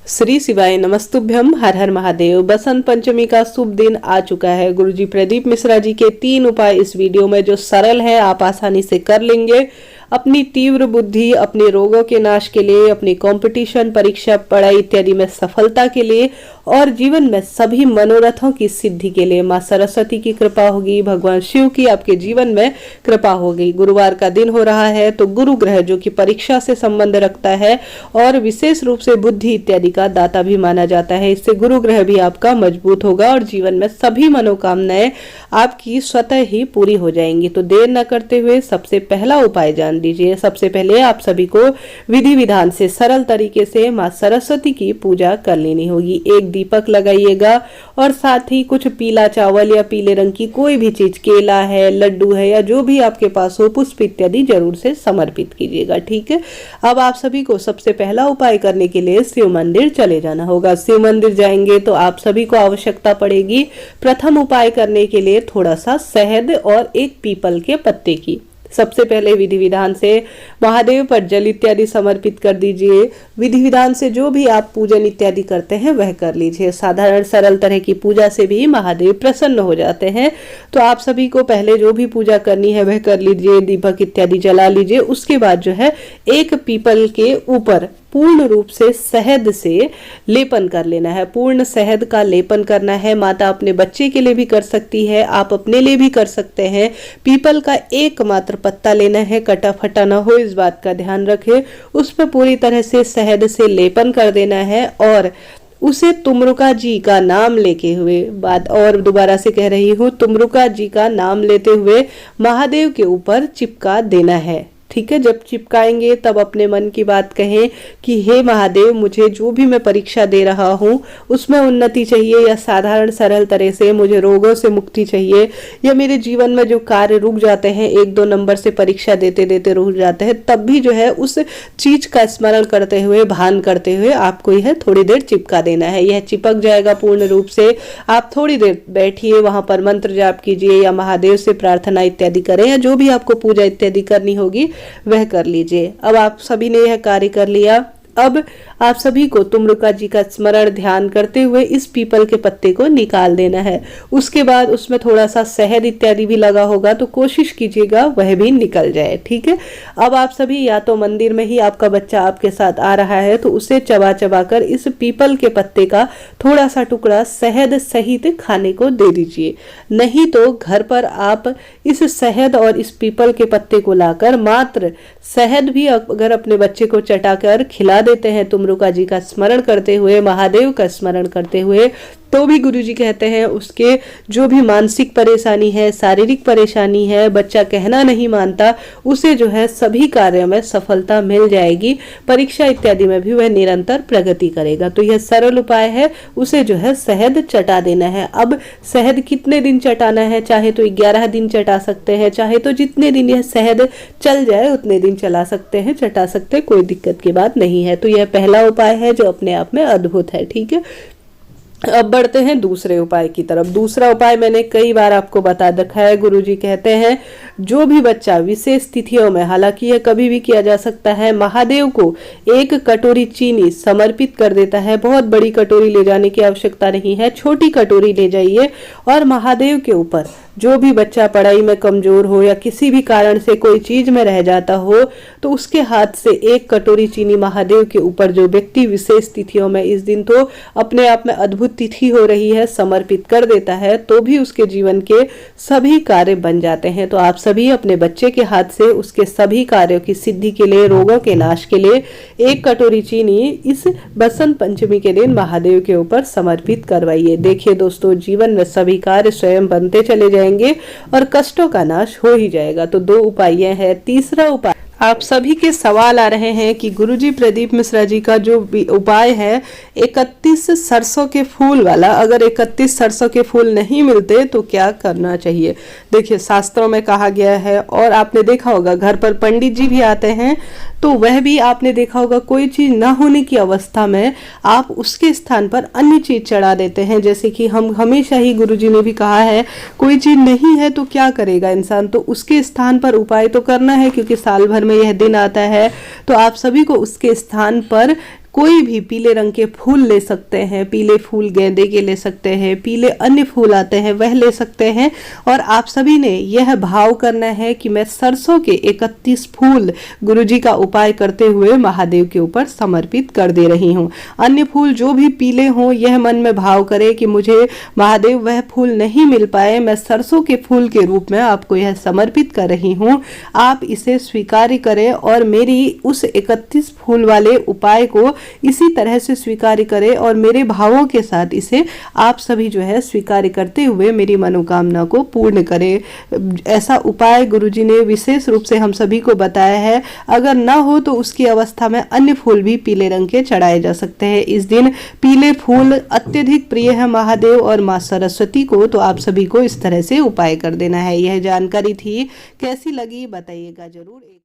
श्री शिवाय नमस्तुभ्यम। हर हर महादेव। बसंत पंचमी का शुभ दिन आ चुका है। गुरुजी प्रदीप मिश्रा जी के 3 उपाय इस वीडियो में जो सरल है, आप आसानी से कर लेंगे। अपनी तीव्र बुद्धि, अपने रोगों के नाश के लिए, अपनी कंपटीशन, परीक्षा, पढ़ाई इत्यादि में सफलता के लिए और जीवन में सभी मनोरथों की सिद्धि के लिए माँ सरस्वती की कृपा होगी, भगवान शिव की आपके जीवन में कृपा होगी। गुरुवार का दिन हो रहा है तो गुरु ग्रह जो कि परीक्षा से संबंध रखता है और विशेष रूप से बुद्धि इत्यादि का दाता भी माना जाता है, इससे गुरु ग्रह भी आपका मजबूत होगा और जीवन में सभी मनोकामनाएं आपकी स्वतः ही पूरी हो जाएंगी। तो देर न करते हुए सबसे पहला उपाय जान लीजिए। सबसे पहले आप सभी को विधि विधान से सरल तरीके से माँ सरस्वती की पूजा कर लेनी होगी। एक दीपक लगाइएगा और साथ ही कुछ पीला चावल या पीले रंग की कोई भी चीज, केला है, लड्डू है या जो भी आपके पास हो, पुष्प इत्यादि जरूर से समर्पित कीजिएगा। ठीक है। अब आप सभी को सबसे पहला उपाय करने के लिए शिव मंदिर चले जाना होगा। शिव मंदिर जाएंगे तो आप सभी को आवश्यकता पड़ेगी प्रथम उपाय करने के लिए थोड़ा सा शहद और एक पीपल के पत्ते की। सबसे पहले विधि विधान से महादेव पर जल इत्यादि समर्पित कर दीजिए। विधि विधान से जो भी आप पूजन इत्यादि करते हैं वह कर लीजिए। साधारण सरल तरह की पूजा से भी महादेव प्रसन्न हो जाते हैं। तो आप सभी को पहले जो भी पूजा करनी है वह कर लीजिए, दीपक इत्यादि जला लीजिए। उसके बाद जो है एक पीपल के ऊपर पूर्ण रूप से शहद से लेपन कर लेना है। पूर्ण शहद का लेपन करना है। माता अपने बच्चे के लिए भी कर सकती है, आप अपने लिए भी कर सकते हैं। पीपल का एकमात्र पत्ता लेना है, कटा फटा ना हो, इस बात का ध्यान रखें। उस पर पूरी तरह से शहद से लेपन कर देना है और उसे तुमरुका जी का नाम लेके हुए, बात और दोबारा से कह रही हूँ, तुमरुका जी का नाम लेते हुए महादेव के ऊपर चिपका देना है। ठीक है। जब चिपकाएंगे तब अपने मन की बात कहें कि हे महादेव, मुझे जो भी मैं परीक्षा दे रहा हूँ उसमें उन्नति चाहिए, या साधारण सरल तरह से मुझे रोगों से मुक्ति चाहिए, या मेरे जीवन में जो कार्य रुक जाते हैं, 1-2 नंबर से परीक्षा देते देते रुक जाते हैं, तब भी जो है उस चीज का स्मरण करते हुए, भान करते हुए आपको यह थोड़ी देर चिपका देना है। यह चिपक जाएगा पूर्ण रूप से। आप थोड़ी देर बैठिए, वहां पर मंत्र जाप कीजिए या महादेव से प्रार्थना इत्यादि करें, या जो भी आपको पूजा इत्यादि करनी होगी वह कर लीजिए। अब आप सभी ने यह कार्य कर लिया। अब आप सभी को तुमरुका जी का स्मरण ध्यान करते हुए इस पीपल के पत्ते को निकाल देना है। उसके बाद उसमें थोड़ा सा शहद इत्यादि भी लगा होगा तो कोशिश कीजिएगा वह भी निकल जाए। ठीक है। अब आप सभी या तो मंदिर में ही आपका बच्चा आपके साथ आ रहा है तो उसे चबा चबा कर इस पीपल के पत्ते का थोड़ा सा टुकड़ा शहद सहित खाने को दे दीजिए। नहीं तो घर पर आप इस शहद और इस पीपल के पत्ते को लाकर मात्र शहद भी अगर अपने बच्चे को चटाकर खिला देते हैं, तुमरुका जी का स्मरण करते हुए, महादेव का स्मरण करते हुए, तो भी गुरुजी कहते हैं उसके जो भी मानसिक परेशानी है, शारीरिक परेशानी है, बच्चा कहना नहीं मानता, उसे जो है सभी कार्यों में सफलता मिल जाएगी। परीक्षा इत्यादि में भी वह निरंतर प्रगति करेगा। तो यह सरल उपाय है, उसे जो है शहद चटा देना है। अब शहद कितने दिन चटाना है? चाहे तो 11 दिन चटा सकते हैं, चाहे तो जितने दिन यह शहद चल जाए उतने दिन चला सकते हैं, चटा सकते हैं, कोई दिक्कत की बात नहीं है। तो यह पहला उपाय है जो अपने आप में अद्भुत है। ठीक है। अब बढ़ते हैं दूसरे उपाय की तरफ। दूसरा उपाय मैंने कई बार आपको बता रखा है। गुरुजी कहते हैं जो भी बच्चा विशेष तिथियों में, हालांकि यह कभी भी किया जा सकता है, महादेव को 1 कटोरी चीनी समर्पित कर देता है। बहुत बड़ी कटोरी ले जाने की आवश्यकता नहीं है, छोटी कटोरी ले जाइए और महादेव के ऊपर जो भी बच्चा पढ़ाई में कमजोर हो या किसी भी कारण से कोई चीज में रह जाता हो तो उसके हाथ से 1 कटोरी चीनी महादेव के ऊपर, जो व्यक्ति विशेष तिथियों में, इस दिन तो अपने आप में अद्भुत तिथि हो रही है, समर्पित कर देता है तो भी उसके जीवन के सभी कार्य बन जाते हैं। तो आप सभी अपने बच्चे के हाथ से उसके सभी कार्यों की सिद्धि के लिए, रोगों के नाश के लिए 1 कटोरी चीनी इस बसंत पंचमी के दिन महादेव के ऊपर समर्पित करवाइए। देखिए दोस्तों, जीवन में सभी कार्य स्वयं बनते चले जाएंगे और कष्टों का नाश हो ही जाएगा। तो 2 उपाय हैं। तीसरा उपाय, आप सभी के सवाल आ रहे हैं कि गुरुजी प्रदीप मिश्रा जी का जो उपाय है 31 सरसों के फूल वाला, अगर 31 सरसों के फूल नहीं मिलते तो क्या करना चाहिए? देखिए, शास्त्रों में कहा गया है और आपने देखा होगा घर पर पंडित जी भी आते हैं तो वह भी आपने देखा होगा, कोई चीज न होने की अवस्था में आप उसके स्थान पर अन्य चीज चढ़ा देते हैं। जैसे कि हम हमेशा ही, गुरुजी ने भी कहा है, कोई चीज नहीं है तो क्या करेगा इंसान, तो उसके स्थान पर उपाय तो करना है, क्योंकि साल भर में यह दिन आता है। तो आप सभी को उसके स्थान पर कोई भी पीले रंग के फूल ले सकते हैं। पीले फूल गेंदे के ले सकते हैं, पीले अन्य फूल आते हैं वह ले सकते हैं। और आप सभी ने यह भाव करना है कि मैं सरसों के 31 फूल गुरुजी का उपाय करते हुए महादेव के ऊपर समर्पित कर दे रही हूँ। अन्य फूल जो भी पीले हों, यह मन में भाव करें कि मुझे महादेव वह फूल नहीं मिल पाए, मैं सरसों के फूल के रूप में आपको यह समर्पित कर रही हूँ। आप इसे स्वीकार करें और मेरी उस 31 फूल वाले उपाय को इसी तरह से स्वीकार करें और मेरे भावों के साथ इसे आप सभी जो है स्वीकार करते हुए मेरी मनोकामना को पूर्ण करें। ऐसा उपाय गुरुजी ने विशेष रूप से हम सभी को बताया है। अगर ना हो तो उसकी अवस्था में अन्य फूल भी पीले रंग के चढ़ाए जा सकते हैं। इस दिन पीले फूल अत्यधिक प्रिय है महादेव और मां सरस्वती को, तो आप सभी को इस तरह से उपाय कर देना है। यह जानकारी थी, कैसी लगी बताइएगा जरूर।